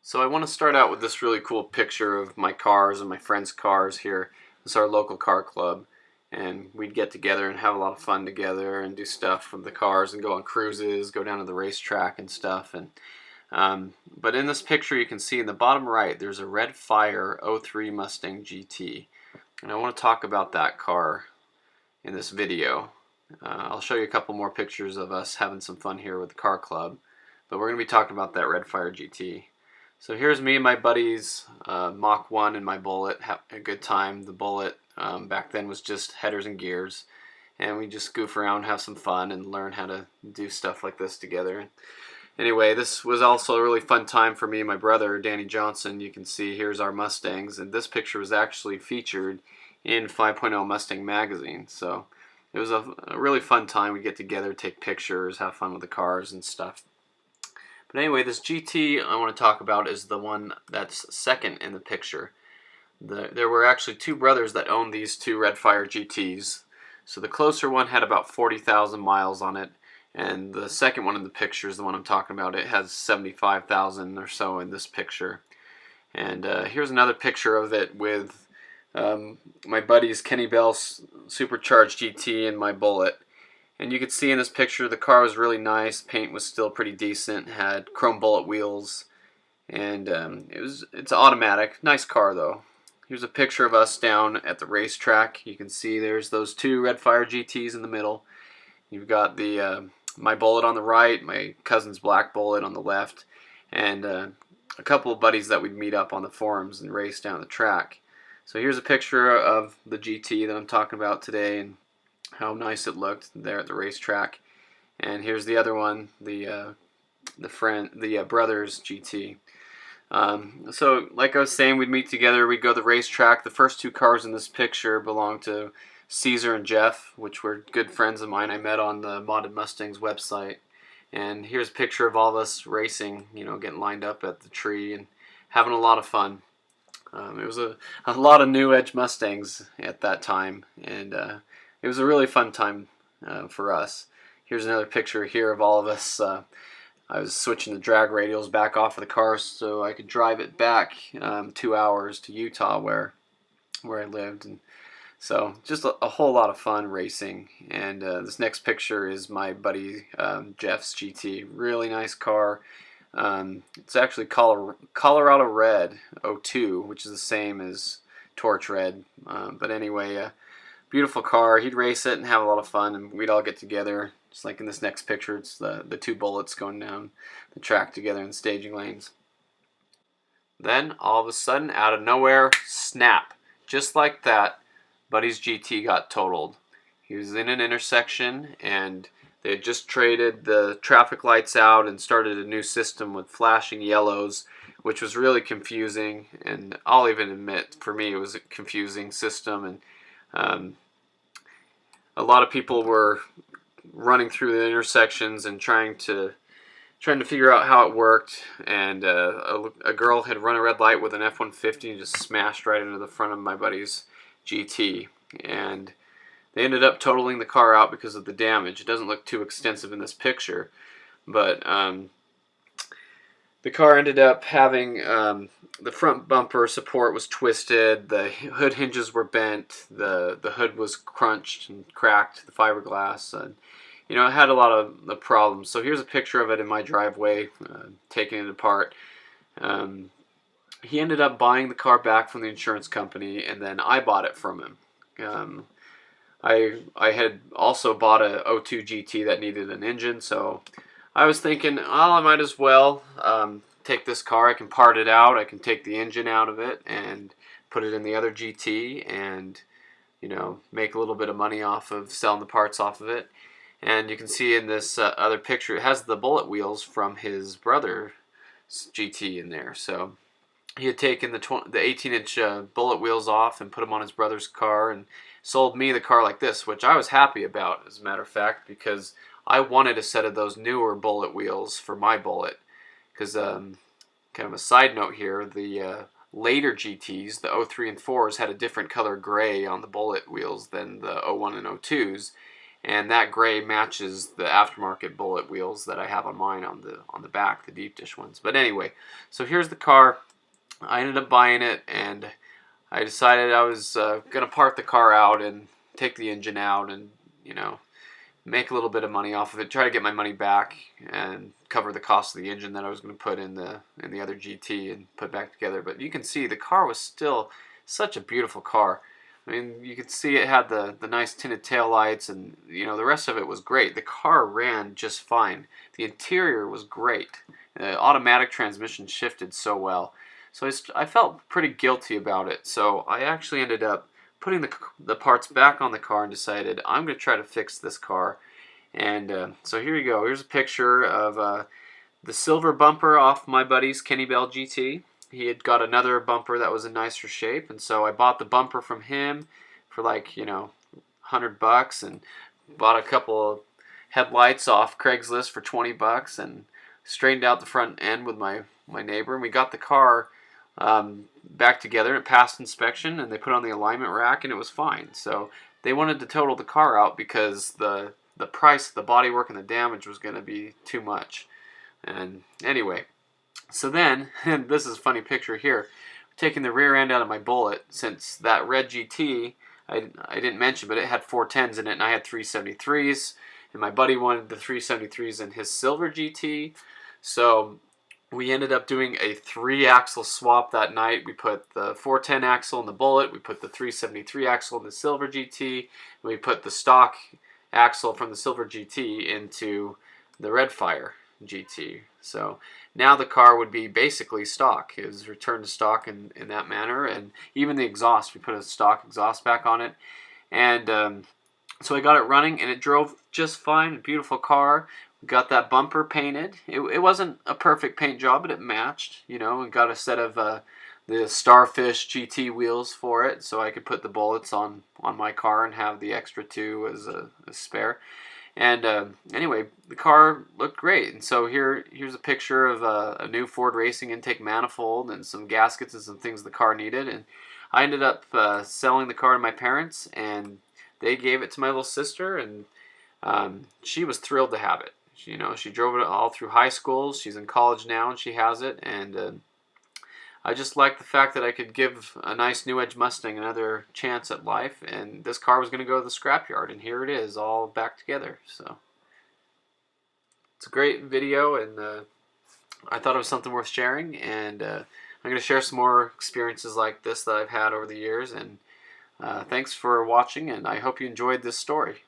So I want to start out with this really cool picture of my cars and my friends' cars here. This is our local car club, and we'd get together and have a lot of fun together and do stuff with the cars and go on cruises, go down to the racetrack and stuff. But in this picture you can see in the bottom right there's a red Fire '03 Mustang GT, and I want to talk about that car in this video. I'll show you a couple more pictures of us having some fun here with the car club, but we're going to be talking about that red Fire GT. So here's me and my buddies, Mach 1 and my Bullet, having a good time. The Bullet back then was just headers and gears, and we just goof around, have some fun, and learn how to do stuff like this together. Anyway, this was also a really fun time for me and my brother, Danny Johnson. You can see here's our Mustangs, and this picture was actually featured in 5.0 Mustang magazine. So it was a really fun time. We'd get together, take pictures, have fun with the cars and stuff. But anyway, this GT I want to talk about is the one that's second in the picture. There were actually two brothers that owned these two red Fire GTs. So the closer one had about 40,000 miles on it, and the second one in the picture is the one I'm talking about. It has 75,000 or so in this picture. And here's another picture of it with my buddy's Kenny Bell supercharged GT and my Bullet. And you can see in this picture the car was really nice. Paint was still pretty decent. Had chrome Bullet wheels, and it's automatic. Nice car though. Here's a picture of us down at the racetrack. You can see there's those two red Fire GTs in the middle. You've got the my Bullet on the right, my cousin's black Bullet on the left, and a couple of buddies that we'd meet up on the forums and race down the track. So here's a picture of the GT that I'm talking about today, and how nice it looked there at the racetrack. And here's the other one, the brothers GT. So like I was saying, we'd meet together, we'd go to the racetrack. The first two cars in this picture belong to Caesar and Jeff, which were good friends of mine I met on the Modded Mustangs website. And here's a picture of all of us racing, you know, getting lined up at the tree and having a lot of fun. It was a lot of new edge Mustangs at that time, and it was a really fun time for us. Here's another picture here of all of us. I was switching the drag radials back off of the car so I could drive it back 2 hours to Utah where I lived. And so just a whole lot of fun racing. And this next picture is my buddy Jeff's GT. Really nice car. It's actually Colorado Red '02, which is the same as Torch Red. But anyway, beautiful car. He'd race it and have a lot of fun, and we'd all get together. Just like in this next picture, it's the two Bullets going down the track together in the staging lanes. Then all of a sudden, out of nowhere, snap! Just like that, Buddy's GT got totaled. He was in an intersection, and they had just traded the traffic lights out and started a new system with flashing yellows, which was really confusing. And I'll even admit, for me, it was a confusing system. And a lot of people were running through the intersections and trying to figure out how it worked. And a girl had run a red light with an F-150 and just smashed right into the front of my buddy's GT. And they ended up totaling the car out because of the damage. It doesn't look too extensive in this picture, but the car ended up having the front bumper support was twisted, the hood hinges were bent, the hood was crunched and cracked, the fiberglass, and you know, it had a lot of the problems. So here's a picture of it in my driveway, taking it apart. He ended up buying the car back from the insurance company, and then I bought it from him. I had also bought a '02 GT that needed an engine, so I was thinking, oh, I might as well take this car. I can part it out. I can take the engine out of it and put it in the other GT, and you know, make a little bit of money off of selling the parts off of it. And you can see in this other picture, it has the Bullet wheels from his brother's GT in there. So he had taken the 18-inch Bullet wheels off and put them on his brother's car and sold me the car like this, which I was happy about, as a matter of fact, because I wanted a set of those newer Bullet wheels for my Bullet. Because, kind of a side note here, the later GTs, the '03 and '4s, had a different color gray on the Bullet wheels than the '01 and '02s. and that gray matches the aftermarket Bullet wheels that I have on mine on the back, the deep dish ones. But anyway, so here's the car. I ended up buying it, and I decided I was gonna part the car out and take the engine out, and make a little bit of money off of it, try to get my money back and cover the cost of the engine that I was going to put in the other GT and put back together. But you can see the car was still such a beautiful car. I mean, you could see it had the nice tinted taillights, and the rest of it was great. The car ran just fine. The interior was great. The automatic transmission shifted so well. So I felt pretty guilty about it. So I actually ended up putting the parts back on the car and decided I'm going to try to fix this car. And so here you go. Here's a picture of the silver bumper off my buddy's Kenny Bell GT. He had got another bumper that was in nicer shape, and so I bought the bumper from him for like $100, and bought a couple of headlights off Craigslist for $20, and straightened out the front end with my neighbor, and we got the car back together. It passed inspection, and they put it on the alignment rack, and it was fine. So they wanted to total the car out because the price, the bodywork, and the damage was going to be too much. And anyway, so then, and this is a funny picture here, taking the rear end out of my Bullet, since that red GT, I didn't mention, but it had 410s in it, and I had 373s, and my buddy wanted the 373s in his silver GT. So we ended up doing a 3-axle swap that night. We put the 410 axle in the Bullet, we put the 373 axle in the silver GT, and we put the stock axle from the silver GT into the Redfire GT. So now the car would be basically stock. It was returned to stock in that manner, and even the exhaust, we put a stock exhaust back on it. And so I got it running, and it drove just fine. A beautiful car. Got that bumper painted. It wasn't a perfect paint job, but it matched, and got a set of the Starfish GT wheels for it, so I could put the Bullets on my car and have the extra 2 as a spare. And anyway, the car looked great. And so here's a picture of a new Ford Racing intake manifold and some gaskets and some things the car needed. And I ended up selling the car to my parents, and they gave it to my little sister, and she was thrilled to have it. She drove it all through high school. She's in college now, and she has it. And I just liked the fact that I could give a nice New Edge Mustang another chance at life. And this car was going to go to the scrapyard, and here it is, all back together. So it's a great video, and I thought it was something worth sharing. And I'm going to share some more experiences like this that I've had over the years. And thanks for watching, and I hope you enjoyed this story.